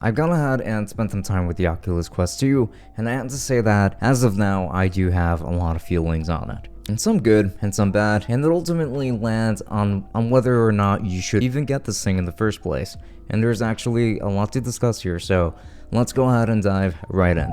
I've gone ahead and spent some time with the Oculus Quest 2, and I have to say that, as of now, I do have a lot of feelings on it. And some good, and some bad, and it ultimately lands on whether or not you should even get this thing in the first place. And there's actually a lot to discuss here, so let's go ahead and dive right in.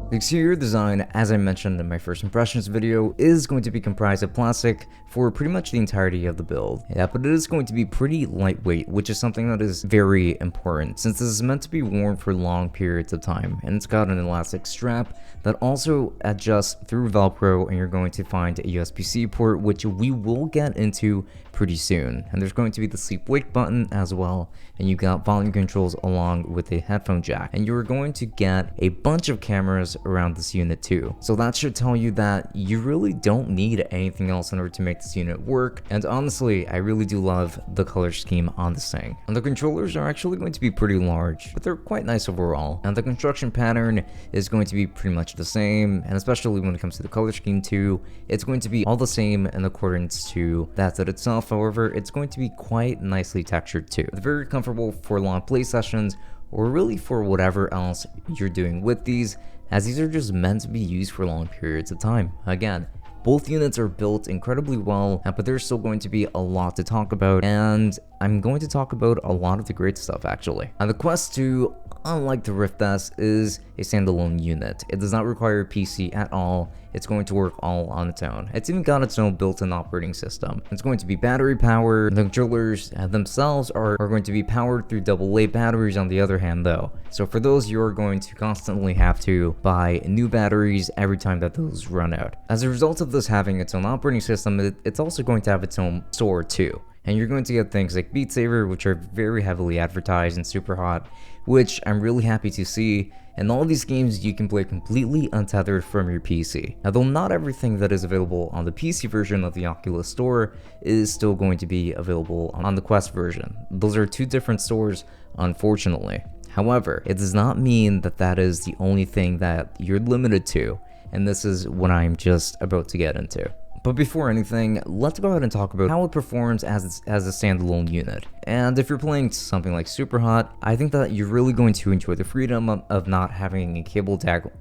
The exterior design, as I mentioned in my first impressions video, is going to be comprised of plastic for pretty much the entirety of the build. Yeah, but it is going to be pretty lightweight, which is something that is very important since this is meant to be worn for long periods of time, and it's got an elastic strap that also adjusts through Velcro, and you're going to find a USB-C port, which we will get into pretty soon. And there's going to be the sleep-wake button as well, and you got volume controls along with a headphone jack, and you're going to get a bunch of cameras around this unit too. So that should tell you that you really don't need anything else in order to make this unit work. And honestly, I really do love the color scheme on this thing. And the controllers are actually going to be pretty large, but they're quite nice overall. And the construction pattern is going to be pretty much the same, and especially when it comes to the color scheme too, it's going to be all the same in accordance to that set itself. However, it's going to be quite nicely textured too. It's very comfortable for long play sessions, or really for whatever else you're doing with these, as these are just meant to be used for long periods of time. Again, both units are built incredibly well, but there's still going to be a lot to talk about, and I'm going to talk about a lot of the great stuff actually. Now, the Quest 2, unlike the Rift S, is a standalone unit. It does not require a PC at all. It's going to work all on its own. It's even got its own built-in operating system. It's going to be battery powered. The controllers themselves are going to be powered through AA batteries on the other hand though. So for those, you're going to constantly have to buy new batteries every time that those run out. As a result of this having its own operating system, it's also going to have its own store too. And you're going to get things like Beat Saber, which are very heavily advertised and super hot, which I'm really happy to see. And all these games you can play completely untethered from your PC. Now, though not everything that is available on the PC version of the Oculus Store is still going to be available on the Quest version. Those are two different stores, unfortunately. However, it does not mean that that is the only thing that you're limited to, and this is what I'm just about to get into. But before anything, let's go ahead and talk about how it performs as a standalone unit. And if you're playing something like Superhot, I think that you're really going to enjoy the freedom of not having a cable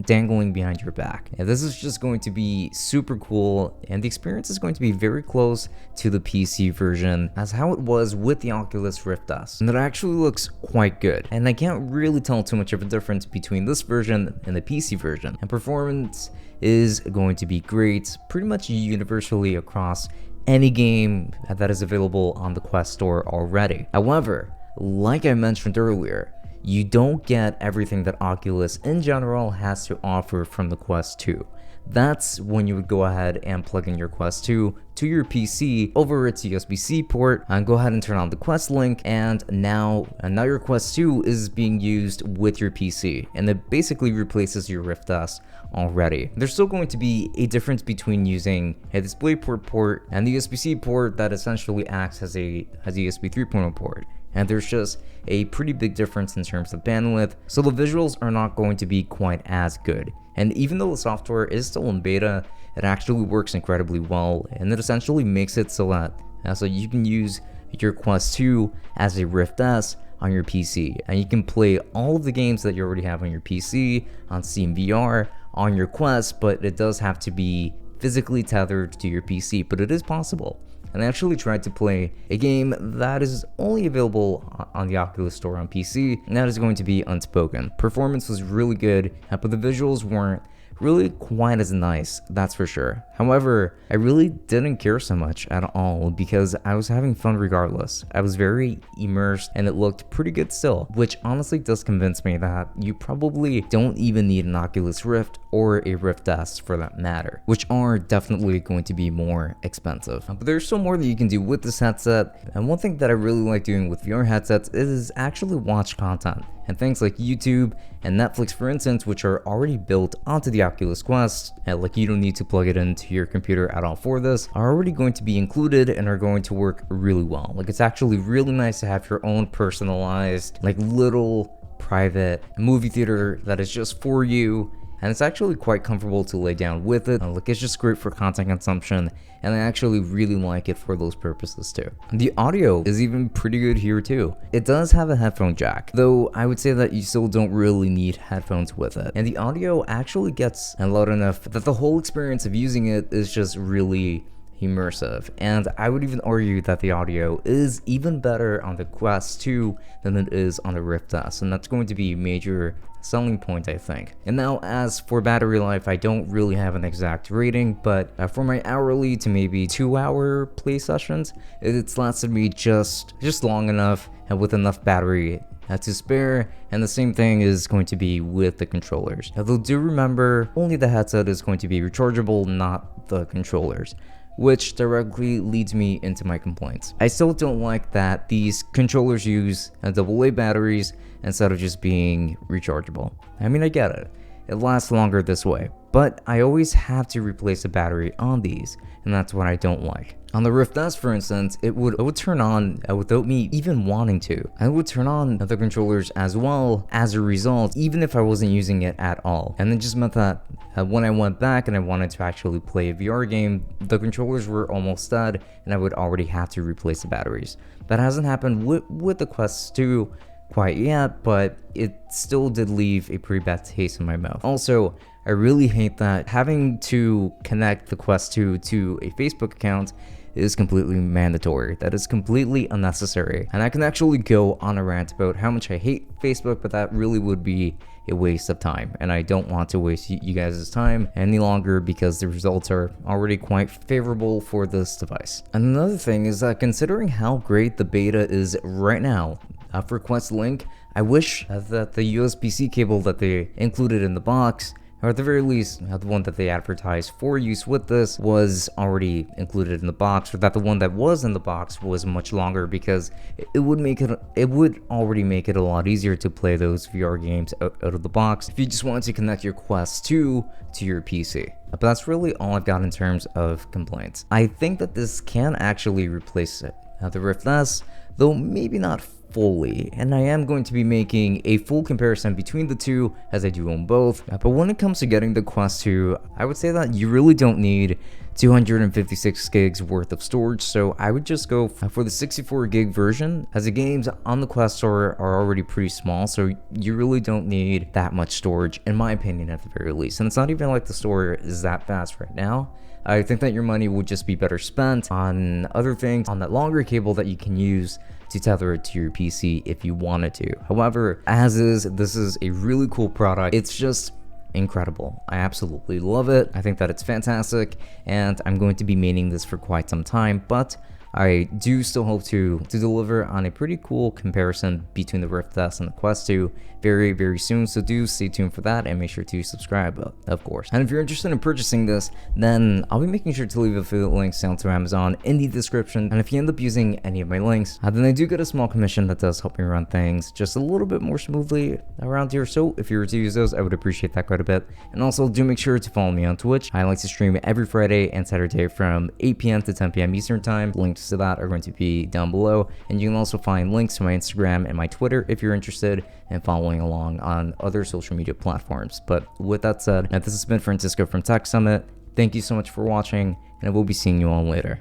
dangling behind your back. And this is just going to be super cool, and the experience is going to be very close to the PC version as how it was with the Oculus Rift S. And it actually looks quite good. And I can't really tell too much of a difference between this version and the PC version. And performance is going to be great pretty much universally across any game that is available on the Quest store already. However, like I mentioned earlier, you don't get everything that Oculus in general has to offer from the Quest 2. That's when you would go ahead and plug in your Quest 2 to your PC over its USB-C port, and go ahead and turn on the Quest link, and now your Quest 2 is being used with your PC, and it basically replaces your Rift S already. There's still going to be a difference between using a DisplayPort port and the USB-C port that essentially acts as a USB 3.0 port. And there's just a pretty big difference in terms of bandwidth, so the visuals are not going to be quite as good. And even though the software is still in beta, it actually works incredibly well, and it essentially makes it so that so you can use your Quest 2 as a Rift S on your PC, and you can play all of the games that you already have on your PC, on Steam VR, on your Quest, but it does have to be physically tethered to your PC, but it is possible. And I actually tried to play a game that is only available on the Oculus Store on PC, and that is going to be Unspoken. Performance was really good, but the visuals weren't really quite as nice, that's for sure. However, I really didn't care so much at all because I was having fun regardless. I was very immersed and it looked pretty good still, which honestly does convince me that you probably don't even need an Oculus Rift or a Rift S for that matter, which are definitely going to be more expensive. But there's still more that you can do with this headset, and one thing that I really like doing with VR headsets is actually watch content. And things like YouTube and Netflix, for instance, which are already built onto the Oculus Quest, and like you don't need to plug it into your computer at all for this, are already going to be included and are going to work really well. Like, it's actually really nice to have your own personalized, like, little private movie theater that is just for you, and it's actually quite comfortable to lay down with it. Like, it's just great for content consumption, and I actually really like it for those purposes too. The audio is even pretty good here too. It does have a headphone jack, though I would say that you still don't really need headphones with it. And the audio actually gets loud enough that the whole experience of using it is just really immersive, and I would even argue that the audio is even better on the Quest 2 than it is on the Rift S, and that's going to be a major selling point, I think. And now, as for battery life, I don't really have an exact rating, but for my hourly to maybe 2-hour play sessions, it's lasted me just long enough and with enough battery to spare, and the same thing is going to be with the controllers. Although do remember, only the headset is going to be rechargeable, not the controllers, which directly leads me into my complaints. I still don't like that these controllers use AA batteries instead of just being rechargeable. I mean, I get it. It lasts longer this way, but I always have to replace a battery on these, and that's what I don't like. On the Rift S, for instance, it would turn on without me even wanting to. I would turn on the controllers as well as a result, even if I wasn't using it at all. And it just meant that when I went back and I wanted to actually play a VR game, the controllers were almost dead, and I would already have to replace the batteries. That hasn't happened with the Quest 2 quite yet, but it still did leave a pretty bad taste in my mouth. Also, I really hate that having to connect the Quest 2 to a Facebook account is completely mandatory. That is completely unnecessary. And I can actually go on a rant about how much I hate Facebook, but that really would be a waste of time, and I don't want to waste you guys' time any longer because the results are already quite favorable for this device. And another thing is that considering how great the beta is right now for Quest Link, I wish that the USB-C cable that they included in the box, or at the very least, the one that they advertised for use with this, was already included in the box, or that the one that was in the box was much longer, because it would already make it a lot easier to play those VR games out of the box if you just wanted to connect your Quest 2 to your PC. But that's really all I've got in terms of complaints. I think that this can actually replace it. The Rift S, though maybe not fully, and I am going to be making a full comparison between the two as I do own both. But when it comes to getting the Quest 2, I would say that you really don't need 256 gigs worth of storage, so I would just go for the 64 gig version, as the games on the Quest Store are already pretty small, so you really don't need that much storage, in my opinion, at the very least. And it's not even like the store is that fast right now. I think that your money would just be better spent on other things, on that longer cable that you can use to tether it to your PC if you wanted to. However, as is, this is a really cool product. It's just incredible. I absolutely love it. I think that it's fantastic, and I'm going to be maining this for quite some time, but I do still hope to deliver on a pretty cool comparison between the Rift S and the Quest 2 very, very soon, so do stay tuned for that and make sure to subscribe, of course. And if you're interested in purchasing this, then I'll be making sure to leave affiliate links down to Amazon in the description, and if you end up using any of my links, then I do get a small commission that does help me run things just a little bit more smoothly around here, so if you were to use those, I would appreciate that quite a bit. And also, do make sure to follow me on Twitch. I like to stream every Friday and Saturday from 8 p.m. to 10 p.m. Eastern Time. Links to that are going to be down below, and you can also find links to my Instagram and my Twitter if you're interested in following along on other social media platforms. But with that said, this has been Francisco from Tech Summit. Thank you so much for watching, and I will be seeing you all later.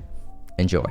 Enjoy.